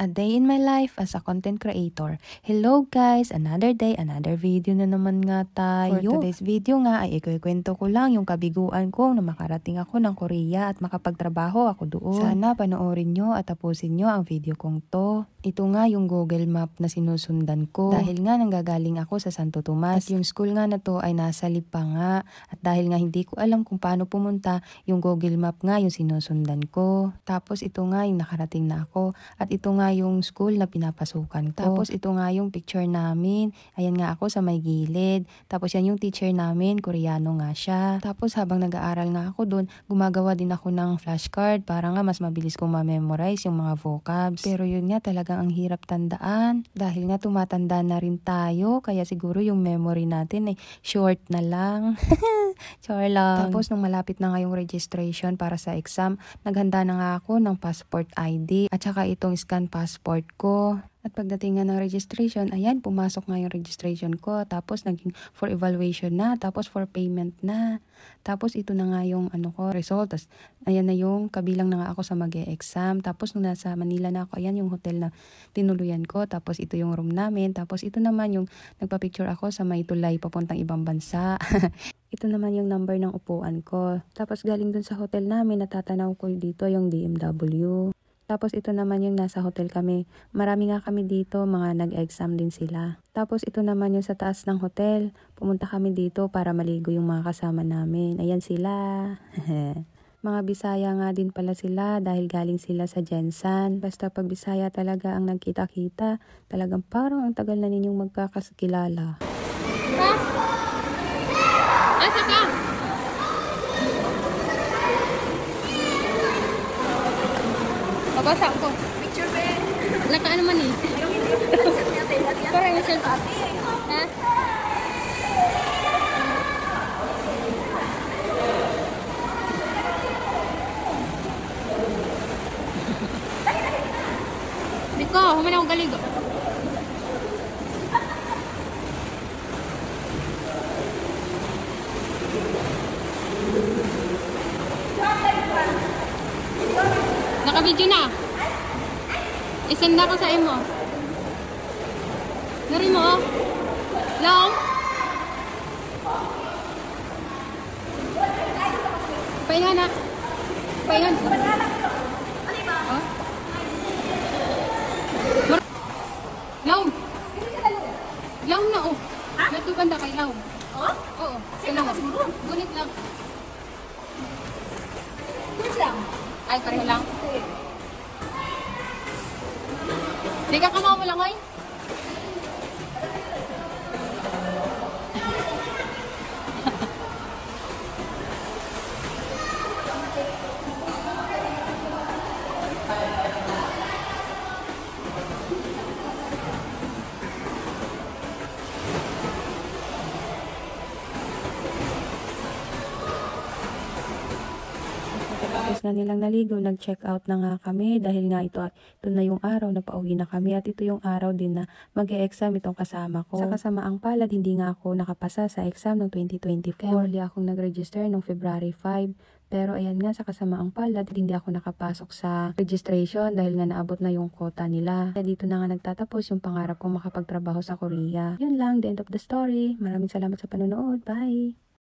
A day in my life as a content creator. Hello guys! Another day, another video na naman nga tayo. For today's video nga ay ikukwento ko lang yung kabiguan ko na makarating ako ng Korea at makapagtrabaho ako doon. Sana panoorin nyo at tapusin nyo ang video kong to. Ito nga yung Google Map na sinusundan ko. Dahil nga nanggagaling ako sa Santo Tomas. At yung school nga na to ay nasa Lipa nga. At dahil nga hindi ko alam kung paano pumunta, yung Google Map nga yung sinusundan ko. Tapos ito nga yung nakarating na ako. At ito nga yung school na pinapasukan ko. Tapos ito nga yung picture namin. Ayan nga ako sa may gilid. Tapos yan yung teacher namin, Koreano nga siya. Tapos habang nag-aaral nga ako doon, gumagawa din ako ng flashcard para nga mas mabilis kong ma-memorize yung mga vocabs. Pero yun nga talagang ang hirap tandaan. Dahil nga tumatanda na rin tayo, kaya siguro yung memory natin ay short na lang. Char lang. Tapos nung malapit na nga yung registration para sa exam, naghanda na nga ako ng passport ID at saka itong scan passport ko. At pagdating nga ng registration, ayan, pumasok nga yung registration ko. Tapos naging for evaluation na. Tapos for payment na. Tapos ito na nga yung result. Tapos ayan na yung kabilang na nga ako sa mag-e-exam. Tapos nung nasa Manila na ako, ayan yung hotel na tinuluyan ko. Tapos ito yung room namin. Tapos ito naman yung nagpa-picture ako sa may tulay papuntang ibang bansa. Ito naman yung number ng upuan ko. Tapos galing dun sa hotel namin, natatanaw ko dito yung DMW. Tapos ito naman yung nasa hotel kami. Marami nga kami dito, mga nag-exam din sila. Tapos ito naman yung sa taas ng hotel. Pumunta kami dito para maligo yung mga kasama namin. Ayan sila. Mga Bisaya nga din pala sila dahil galing sila sa Jensan. Basta pag Bisaya talaga ang nagkita-kita, talagang parang ang tagal na ninyong magkakakilala. Asa ka? Babasa ako. Picture ba? Naka-ano man eh? Parang yung selfie. Ha? Diko, human ako galig. Naka-video na. Isend na ko sa imo. Nari mo, oh. Long. Paingan na. Paingan. Oh. Long. Long na, oh. Ha? Natubanda kay Long. Oh? Oo. Sino ka siguro? Gunit lang. Quiz lang. Ay, pareho lang. Di ka kamaw mo lang, oy. Tapos nga nilang naligo, nag-check out na nga kami dahil nga ito na yung araw na pauwi na kami at ito yung araw din na mag-e-exam itong kasama ko. Sa kasamaang palad, hindi nga ako nakapasa sa exam ng 2024. Kaya huli akong nag-register noong February 5. Pero ayan nga, sa kasamaang palad, hindi ako nakapasok sa registration dahil nga naabot na yung quota nila. Kaya dito na nga nagtatapos yung pangarap kong makapagtrabaho sa Korea. Yun lang, the end of the story. Maraming salamat sa panonood. Bye!